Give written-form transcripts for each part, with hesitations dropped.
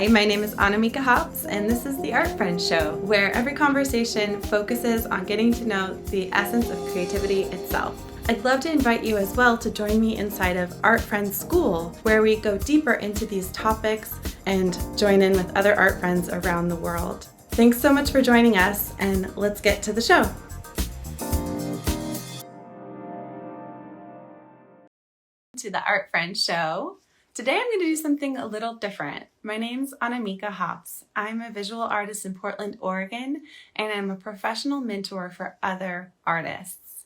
Hi, my name is Annamieka, and this is the Art Friends Show, where every conversation focuses on getting to know the essence of creativity itself. I'd love to invite you as well to join me inside of Art Friends School, where we go deeper into these topics and join in with other art friends around the world. Thanks so much for joining us, and let's get to the show. To the Art Friends Show. Today I'm going to do something a little different. My name's Annamieka. I'm a visual artist in Portland, Oregon, and I'm a professional mentor for other artists.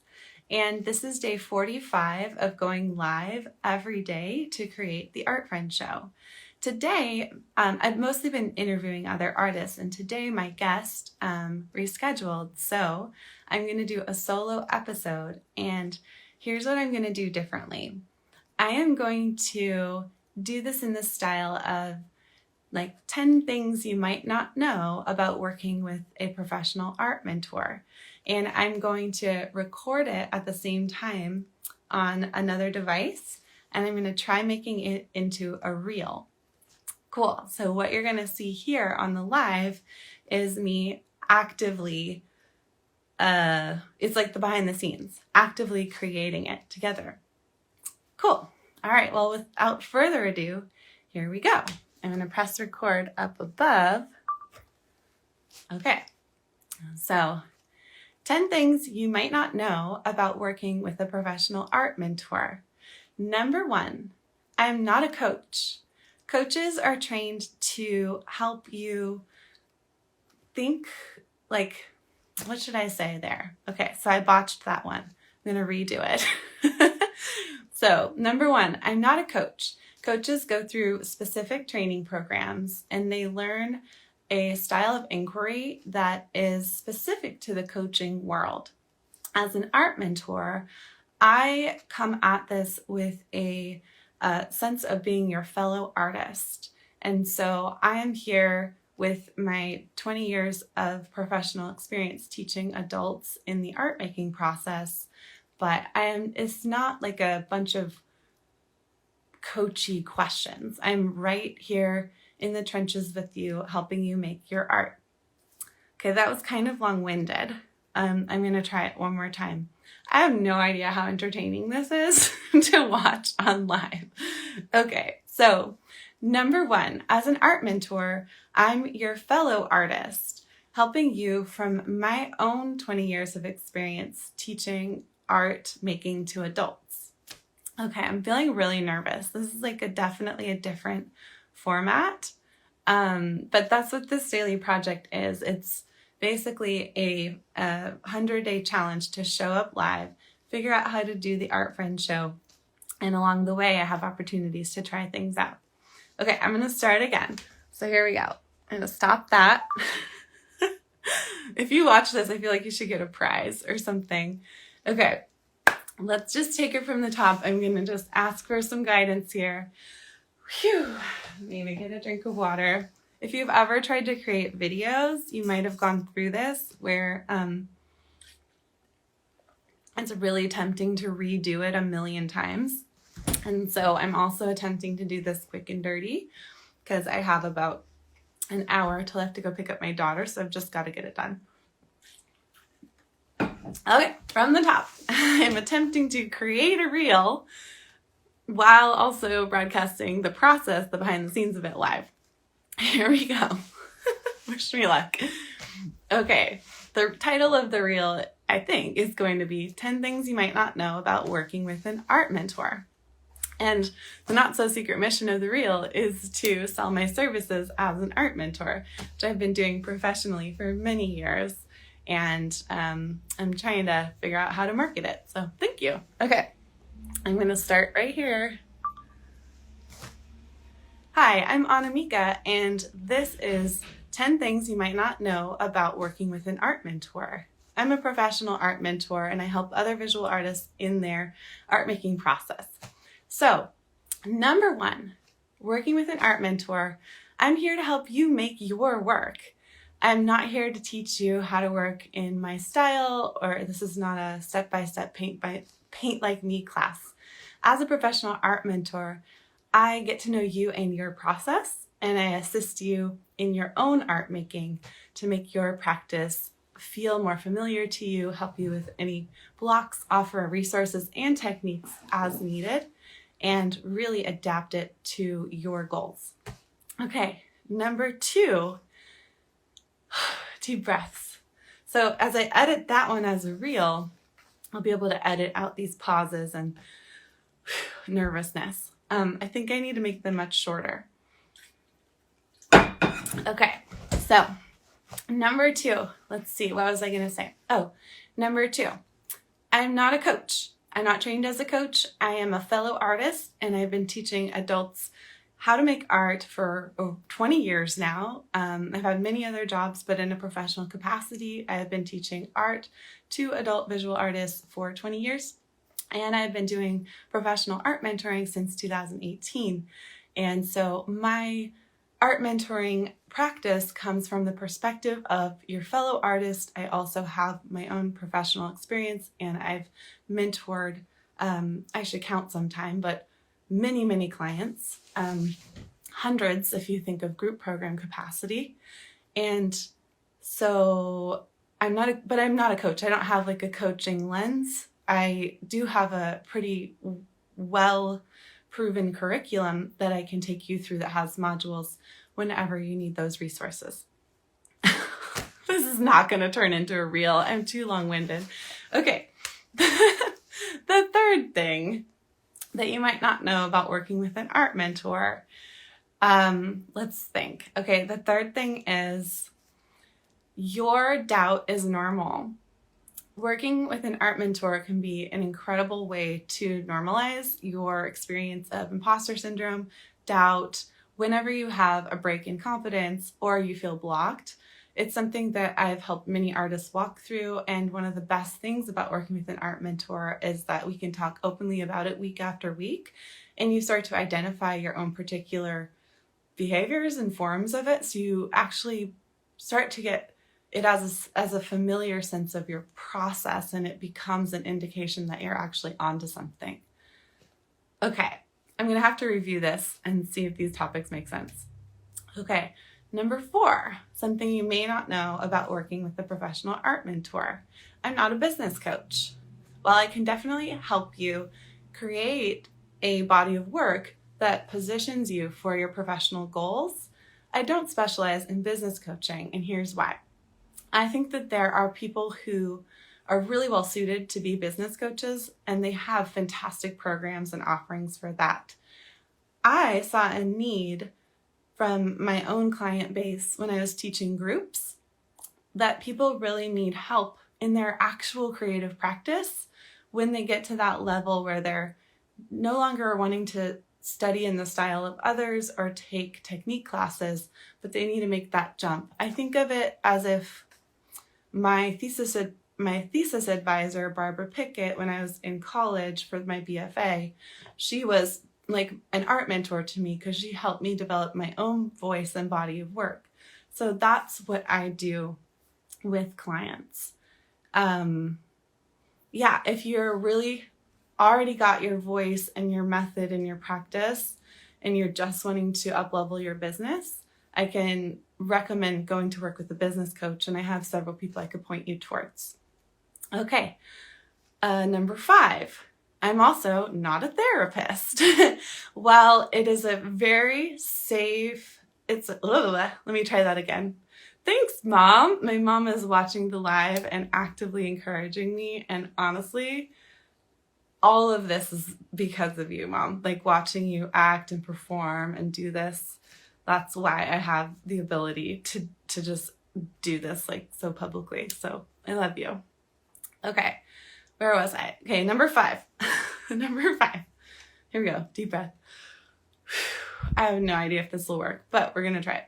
And this is day 45 of going live every day to create the Art Friends Show. Today, I've mostly been interviewing other artists, and today my guest rescheduled, so I'm going to do a solo episode, and here's what I'm going to do differently. I am going to do this in the style of like 10 things you might not know about working with a professional art mentor. And I'm going to record it at the same time on another device, and I'm going to try making it into a reel. Cool. So what you're going to see here on the live is me actively, it's like the behind the scenes, actively creating it together. Cool. All right, well, without further ado, here we go. I'm going to press record up above. Okay, so 10 things you might not know about working with a professional art mentor. Number 1, I'm not a coach. Coaches are trained to help you think, like, what should I say there? Okay, so I botched that one. I'm going to redo it. So, number 1, I'm not a coach. Coaches go through specific training programs and they learn a style of inquiry that is specific to the coaching world. As an art mentor, I come at this with a sense of being your fellow artist. And so I am here with my 20 years of professional experience teaching adults in the art making process. But it's not like a bunch of coachy questions. I'm right here in the trenches with you, helping you make your art. Okay, that was kind of long-winded. I'm going to try it one more time. I have no idea how entertaining this is to watch on live. Okay, so number 1, as an art mentor, I'm your fellow artist, helping you from my own 20 years of experience teaching art making to adults. Okay, I'm feeling really nervous. This is like definitely a different format, but that's what this daily project is. It's basically a 100-day challenge to show up live, figure out how to do the Art Friends Show, and along the way I have opportunities to try things out. Okay, I'm going to start again. So here we go. I'm going to stop that. If you watch this, I feel like you should get a prize or something. Okay, let's just take it from the top. I'm going to just ask for some guidance here. Whew, maybe get a drink of water. If you've ever tried to create videos, you might have gone through this where it's really tempting to redo it a million times. And so I'm also attempting to do this quick and dirty because I have about an hour till I have to go pick up my daughter, so I've just got to get it done. Okay, from the top, I'm attempting to create a reel while also broadcasting the process, the behind the scenes of it live. Here we go. Wish me luck. Okay, the title of the reel, I think, is going to be 10 things you might not know about working with an art mentor. And the not so secret mission of the reel is to sell my services as an art mentor, which I've been doing professionally for many years. And I'm trying to figure out how to market it. So thank you. Okay, I'm going to start right here. Hi, I'm Annamieka, and this is 10 things you might not know about working with an art mentor. I'm a professional art mentor, and I help other visual artists in their art making process. So, number 1, working with an art mentor, I'm here to help you make your work. I'm not here to teach you how to work in my style, or this is not a step-by-step paint like me class. As a professional art mentor, I get to know you and your process, and I assist you in your own art making to make your practice feel more familiar to you, help you with any blocks, offer resources and techniques as needed, and really adapt it to your goals. Okay, number 2, deep breaths. So as I edit that one as a reel, I'll be able to edit out these pauses and nervousness. I think I need to make them much shorter. Okay, so number 2, let's see, what was I going to say? Oh, number 2, I'm not a coach. I'm not trained as a coach. I am a fellow artist, and I've been teaching adults how to make art for 20 years now. I've had many other jobs, but in a professional capacity, I have been teaching art to adult visual artists for 20 years. And I've been doing professional art mentoring since 2018. And so my art mentoring practice comes from the perspective of your fellow artist. I also have my own professional experience, and I've mentored, I should count sometime, but many clients, hundreds if you think of group program capacity. And so I'm not a coach. I don't have like a coaching lens. I do have a pretty well proven curriculum that I can take you through that has modules whenever you need those resources. This is not going to turn into a reel. I'm too long-winded. Okay. The third thing that you might not know about working with an art mentor. Let's think. Okay, the third thing is your doubt is normal. Working with an art mentor can be an incredible way to normalize your experience of imposter syndrome, doubt, whenever you have a break in confidence or you feel blocked. It's something that I've helped many artists walk through, and one of the best things about working with an art mentor is that we can talk openly about it week after week, and you start to identify your own particular behaviors and forms of it, so you actually start to get it as a familiar sense of your process, and it becomes an indication that you're actually onto something. Okay, I'm going to have to review this and see if these topics make sense. Okay. Number 4, something you may not know about working with a professional art mentor. I'm not a business coach. While I can definitely help you create a body of work that positions you for your professional goals, I don't specialize in business coaching, and here's why. I think that there are people who are really well suited to be business coaches, and they have fantastic programs and offerings for that. I saw a need from my own client base when I was teaching groups that people really need help in their actual creative practice when they get to that level where they're no longer wanting to study in the style of others or take technique classes, but they need to make that jump. I think of it as if my thesis advisor, Barbara Pickett, when I was in college for my BFA, she was like an art mentor to me because she helped me develop my own voice and body of work. So that's what I do with clients. If you're really already got your voice and your method and your practice and you're just wanting to up-level your business, I can recommend going to work with a business coach, and I have several people I could point you towards. Okay, number 5. I'm also not a therapist. While it is a very safe, let me try that again. Thanks, Mom. My mom is watching the live and actively encouraging me. And honestly, all of this is because of you, Mom. Like watching you act and perform and do this. That's why I have the ability to just do this like so publicly. So I love you. Okay. Where was I? Okay, number 5. Number 5. Here we go. Deep breath. I have no idea if this will work, but we're going to try it.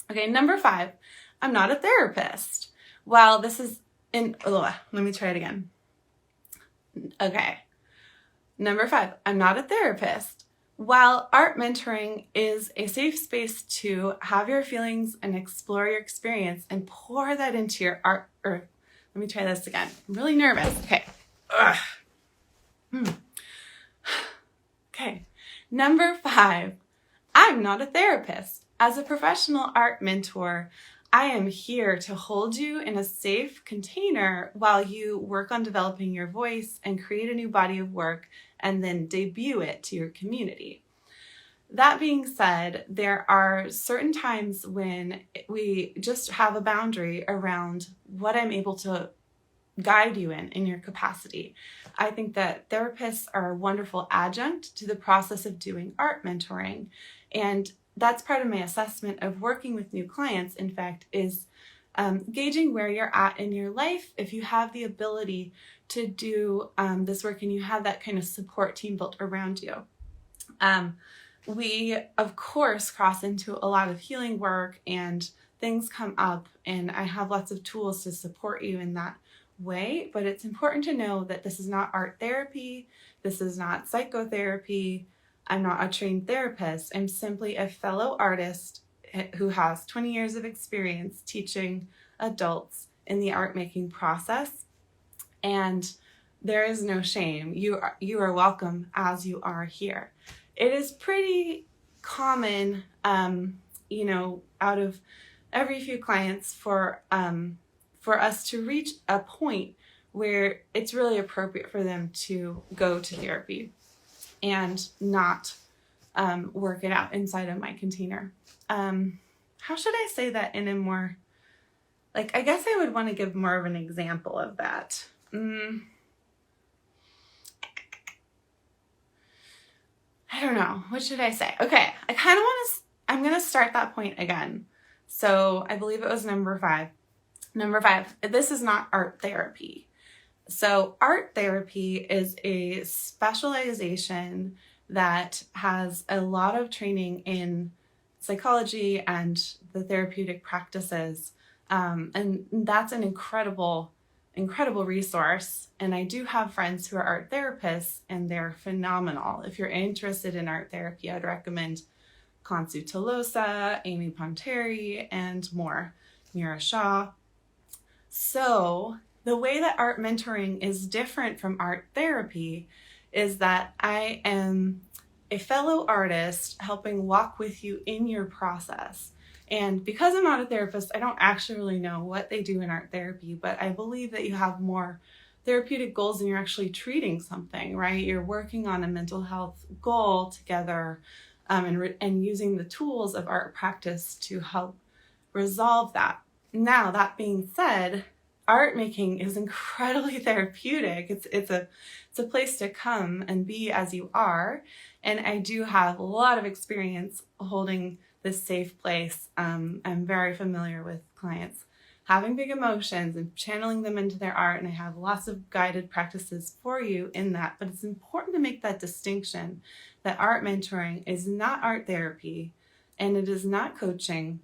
Okay, number 5. I'm not a therapist. Well, this is let me try it again. Okay. Number 5. I'm not a therapist. While art mentoring is a safe space to have your feelings and explore your experience and pour that into your art, let me try this again. I'm really nervous. Okay. Okay. Number 5, I'm not a therapist. As a professional art mentor, I am here to hold you in a safe container while you work on developing your voice and create a new body of work and then debut it to your community. That being said, there are certain times when we just have a boundary around what I'm able to guide you in your capacity. I think that therapists are a wonderful adjunct to the process of doing art mentoring. And that's part of my assessment of working with new clients, in fact, is gauging where you're at in your life. If you have the ability to do this work and you have that kind of support team built around you. We, of course, cross into a lot of healing work and things come up, and I have lots of tools to support you in that way, but it's important to know that this is not art therapy, this is not psychotherapy, I'm not a trained therapist, I'm simply a fellow artist who has 20 years of experience teaching adults in the art making process, and there is no shame. You are welcome as you are here. It is pretty common, out of every few clients for us to reach a point where it's really appropriate for them to go to therapy and not work it out inside of my container. How should I say that in a more, I guess I would want to give more of an example of that. I don't know. What should I say? Okay, I'm going to start that point again. So I believe it was number 5. Number 5, this is not art therapy. So art therapy is a specialization that has a lot of training in psychology and the therapeutic practices. And that's an incredible resource. And I do have friends who are art therapists and they're phenomenal. If you're interested in art therapy, I'd recommend Kansu Tolosa, Amy Ponteri, and more, Mira Shaw. So the way that art mentoring is different from art therapy is that I am a fellow artist helping walk with you in your process. And because I'm not a therapist, I don't actually really know what they do in art therapy, but I believe that you have more therapeutic goals and you're actually treating something, right? You're working on a mental health goal together, and using the tools of art practice to help resolve that. Now, that being said, art making is incredibly therapeutic. It's a place to come and be as you are. And I do have a lot of experience holding this safe place. I'm very familiar with clients having big emotions and channeling them into their art. And I have lots of guided practices for you in that. But it's important to make that distinction that art mentoring is not art therapy and it is not coaching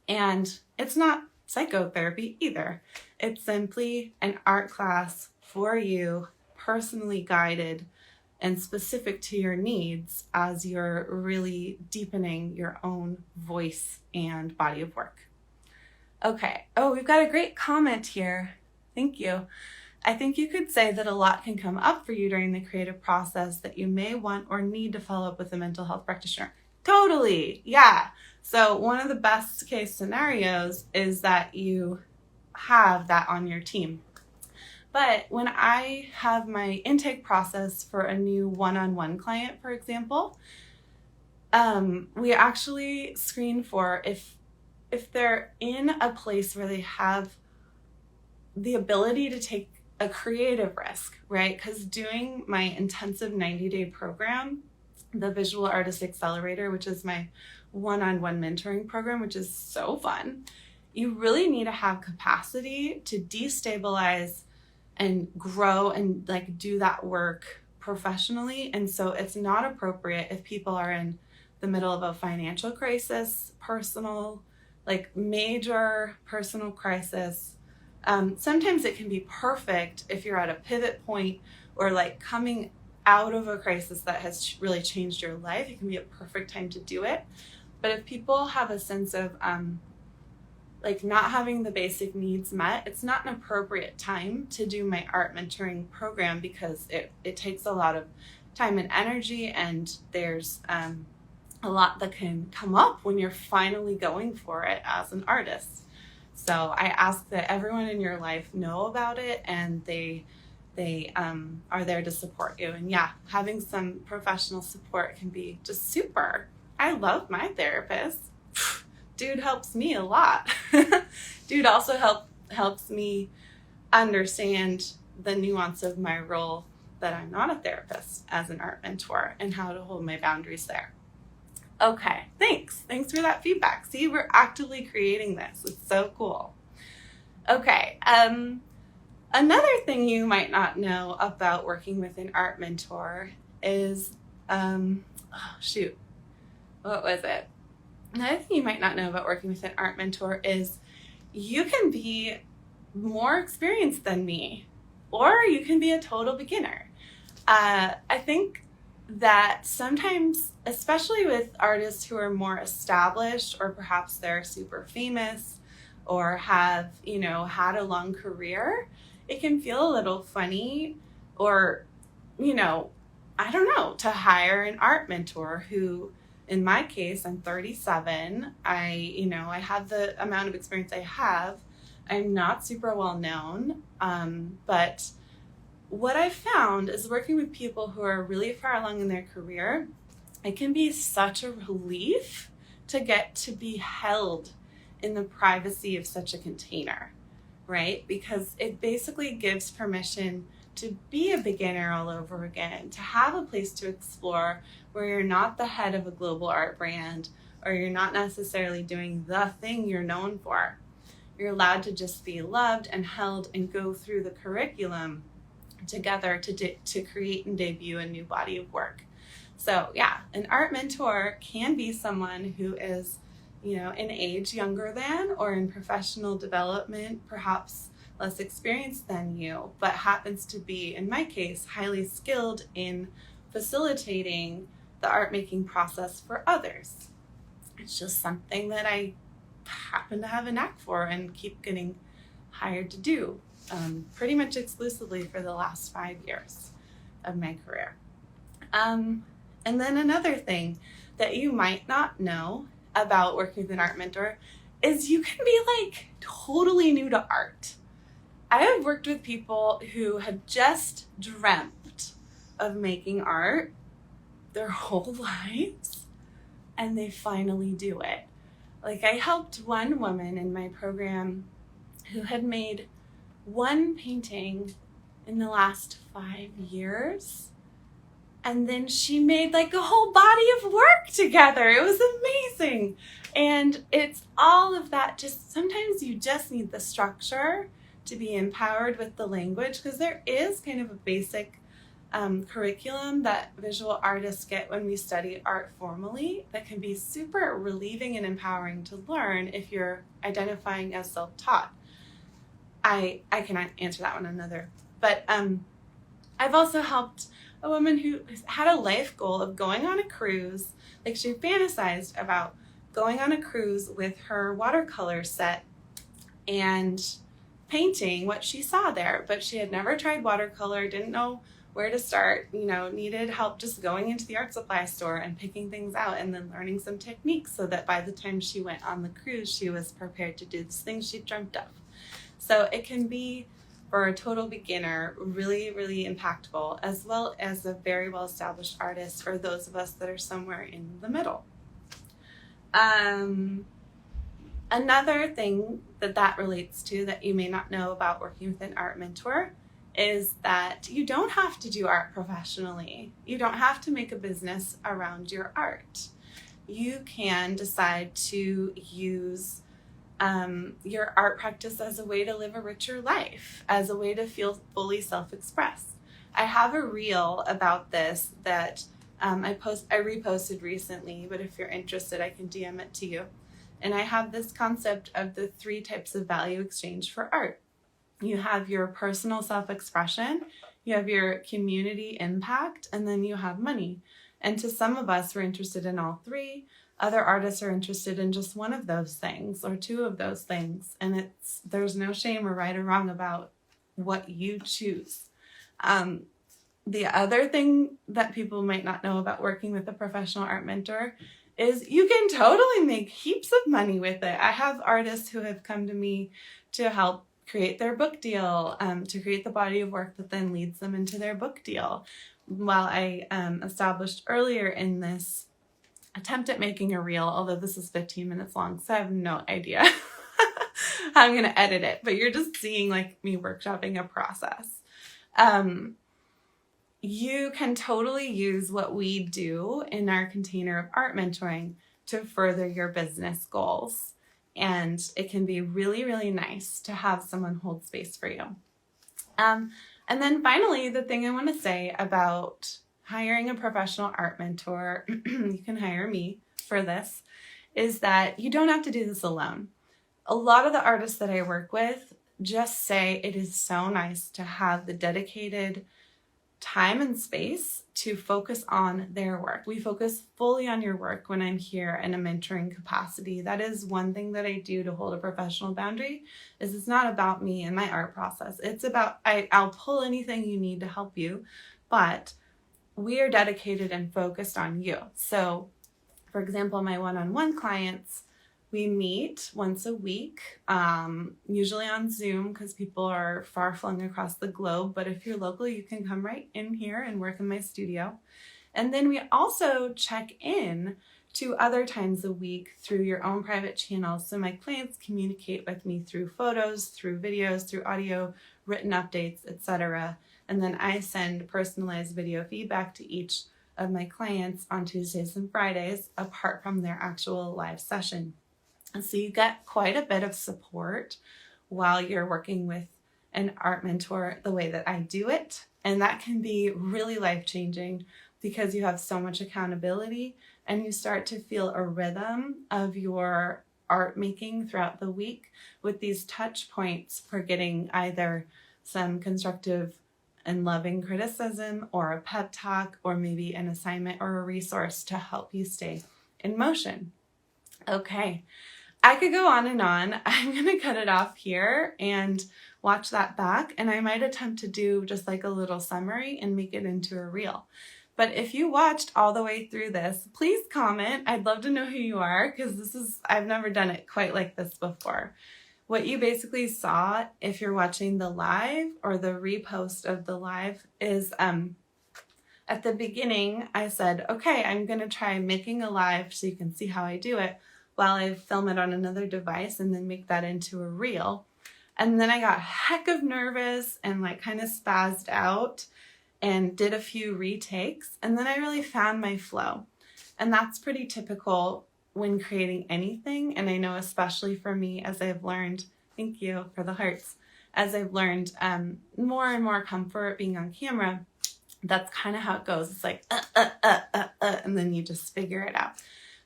and it's not psychotherapy either. It's simply an art class for you, personally guided and specific to your needs as you're really deepening your own voice and body of work. Okay. Oh, we've got a great comment here. Thank you. I think you could say that a lot can come up for you during the creative process that you may want or need to follow up with a mental health practitioner. Totally. Yeah. So one of the best case scenarios is that you have that on your team. But when I have my intake process for a new one-on-one client, for example, we actually screen for if they're in a place where they have the ability to take a creative risk, right? Because doing my intensive 90-day program, the Visual Artist Accelerator, which is my one-on-one mentoring program, which is so fun, you really need to have capacity to destabilize and grow and do that work professionally. And so it's not appropriate if people are in the middle of a financial crisis, major personal crisis. Sometimes it can be perfect if you're at a pivot point or coming out of a crisis that has really changed your life. It can be a perfect time to do it. But if people have a sense of not having the basic needs met, it's not an appropriate time to do my art mentoring program because it takes a lot of time and energy, and there's a lot that can come up when you're finally going for it as an artist. So I ask that everyone in your life know about it, and they are there to support you. And yeah, having some professional support can be just super. I love my therapist. Dude helps me a lot. Dude also helps me understand the nuance of my role that I'm not a therapist as an art mentor, and how to hold my boundaries there. Okay, thanks for that feedback. See, we're actively creating this. It's so cool. Okay, another thing you might not know about working with an art mentor is, what was it? Another thing you might not know about working with an art mentor is you can be more experienced than me, or you can be a total beginner. I think that sometimes, especially with artists who are more established, or perhaps they're super famous or have, had a long career, it can feel a little funny, or, I don't know, to hire an art mentor who, in my case, I'm 37. I have the amount of experience I have. I'm not super well known, but what I've found is working with people who are really far along in their career, it can be such a relief to get to be held in the privacy of such a container, right? Because it basically gives permission to be a beginner all over again, to have a place to explore where you're not the head of a global art brand, or you're not necessarily doing the thing you're known for. You're allowed to just be loved and held and go through the curriculum together to create and debut a new body of work. So yeah, an art mentor can be someone who is, in age younger than, or in professional development, perhaps less experienced than you, but happens to be, in my case, highly skilled in facilitating the art making process for others. It's just something that I happen to have a knack for and keep getting hired to do, pretty much exclusively for the last 5 years of my career. And then another thing that you might not know about working with an art mentor is you can be like totally new to art. I have worked with people who had just dreamt of making art their whole lives, and they finally do it. Like, I helped one woman in my program who had made one painting in the last 5 years, and then she made like a whole body of work together. It was amazing. And it's all of that. Just sometimes you just need the structure to be empowered with the language, because there is kind of a basic curriculum that visual artists get when we study art formally that can be super relieving and empowering to learn if you're identifying as self-taught. I cannot answer that one another. But I've also helped a woman who had a life goal of going on a cruise. Like, she fantasized about going on a cruise with her watercolor set and painting what she saw there, but she had never tried watercolor, didn't know where to start, needed help just going into the art supply store and picking things out, and then learning some techniques so that by the time she went on the cruise, she was prepared to do this thing she dreamt of. So it can be, for a total beginner, really, really impactful, as well as a very well-established artist, or those of us that are somewhere in the middle. Another thing that relates to that you may not know about working with an art mentor is that you don't have to do art professionally. You don't have to make a business around your art. You can decide to use your art practice as a way to live a richer life, as a way to feel fully self-expressed. I have a reel about this that I reposted recently, but if you're interested, I can DM it to you. And I have this concept of the 3 types of value exchange for art. You have your personal self-expression, you have your community impact, and then you have money. And to some of us, we're interested in all 3. Other artists are interested in just one of those things or 2 of those things. And there's no shame or right or wrong about what you choose. The other thing that people might not know about working with a professional art mentor is you can totally make heaps of money with it. I have artists who have come to me to help create their book deal, to create the body of work that then leads them into their book deal. While I established earlier in this attempt at making a reel, although this is 15 minutes long, so I have no idea how I'm going to edit it, but you're just seeing like me workshopping a process. You can totally use what we do in our container of art mentoring to further your business goals. And it can be really, really nice to have someone hold space for you. And then finally, the thing I want to say about hiring a professional art mentor, you can hire me for this, is that you don't have to do this alone. A lot of the artists that I work with just say it is so nice to have the dedicated time and space to focus on their work. We focus fully on your work when I'm here in a mentoring capacity. That is one thing that I do to hold a professional boundary, is it's not about me and my art process. It's about, I'll pull anything you need to help you, but we are dedicated and focused on you. So for example, my one-on-one clients, we meet once a week, usually on Zoom because people are far-flung across the globe. But if you're local, you can come right in here and work in my studio. And then we also check in to other times a week through your own private channels. So my clients communicate with me through photos, through videos, through audio, written updates, etc. And then I send personalized video feedback to each of my clients on Tuesdays and Fridays, apart from their actual live session. And so you get quite a bit of support while you're working with an art mentor the way that I do it. And that can be really life-changing because you have so much accountability and you start to feel a rhythm of your art making throughout the week with these touch points for getting either some constructive and loving criticism or a pep talk or maybe an assignment or a resource to help you stay in motion. Okay. I could go on and on. I'm going to cut it off here and watch that back. And I might attempt to do just like a little summary and make it into a reel. But if you watched all the way through this, please comment. I'd love to know who you are because I've never done it quite like this before. What you basically saw, if you're watching the live or the repost of the live, is at the beginning, I said, okay, I'm going to try making a live so you can see how I do it, while I film it on another device and then make that into a reel. And then I got heck of nervous and like kind of spazzed out and did a few retakes. And then I really found my flow. And that's pretty typical when creating anything. And I know especially for me, as I've learned, thank you for the hearts, as I've learned more and more comfort being on camera, that's kind of how it goes. It's like, and then you just figure it out.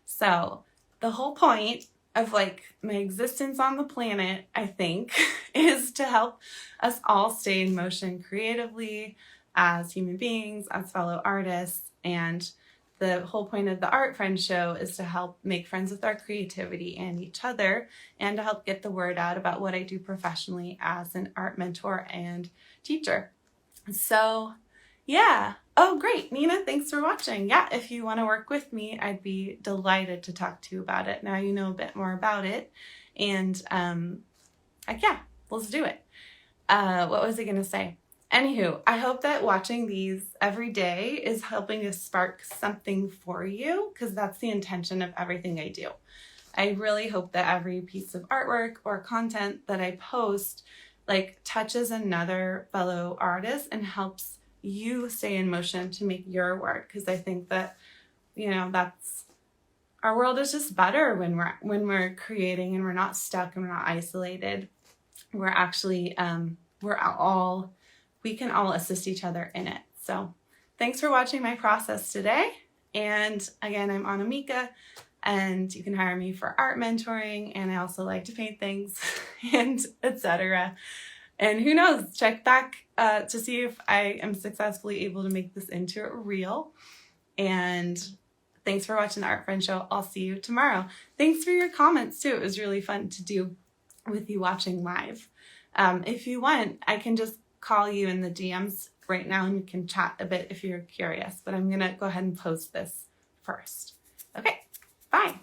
So the whole point of like my existence on the planet, I think, is to help us all stay in motion creatively as human beings, as fellow artists. And the whole point of the Art Friend Show is to help make friends with our creativity and each other, and to help get the word out about what I do professionally as an art mentor and teacher. So yeah. Oh, great. Nina, thanks for watching. Yeah, if you want to work with me, I'd be delighted to talk to you about it. Now you know a bit more about it. And yeah, let's do it. What was I going to say? Anywho, I hope that watching these every day is helping to spark something for you, because that's the intention of everything I do. I really hope that every piece of artwork or content that I post like touches another fellow artist and helps you stay in motion to make your work, because I think that, you know, that's, our world is just better when we're creating and we're not stuck and we're not isolated. We're actually we can all assist each other in it. So thanks for watching my process today. And again, I'm Annamieka, and you can hire me for art mentoring, and I also like to paint things and etc. And who knows, check back to see if I am successfully able to make this into a reel. And thanks for watching the Art Friend Show. I'll see you tomorrow. Thanks for your comments too. It was really fun to do with you watching live. If you want, I can just call you in the DMs right now and we can chat a bit if you're curious. But I'm going to go ahead and post this first. Okay, Bye.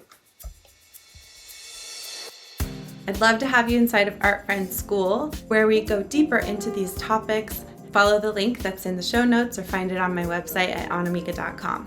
I'd love to have you inside of Art Friends School, where we go deeper into these topics. Follow the link that's in the show notes or find it on my website at annamieka.com.